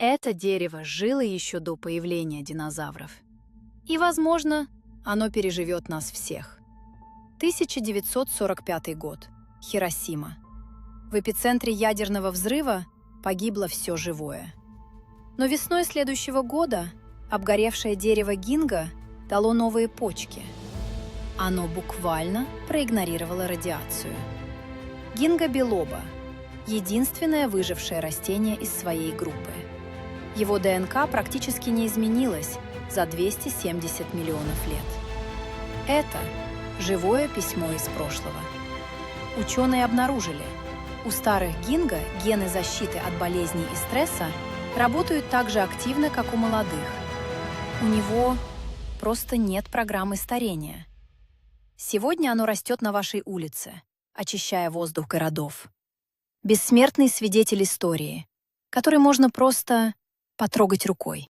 Это дерево жило еще до появления динозавров. И, возможно, оно переживет нас всех. 1945 год. Хиросима. В эпицентре ядерного взрыва погибло все живое. Но весной следующего года обгоревшее дерево гинго дало новые почки. Оно буквально проигнорировало радиацию. Гинго билоба – единственное выжившее растение из своей группы. Его ДНК практически не изменилась за 270 миллионов лет. Это живое письмо из прошлого. Ученые обнаружили, у старых гинго гены защиты от болезней и стресса работают так же активно, как у молодых. У него просто нет программы старения. Сегодня оно растет на вашей улице, очищая воздух городов. Бессмертный свидетель истории, который можно просто потрогать рукой.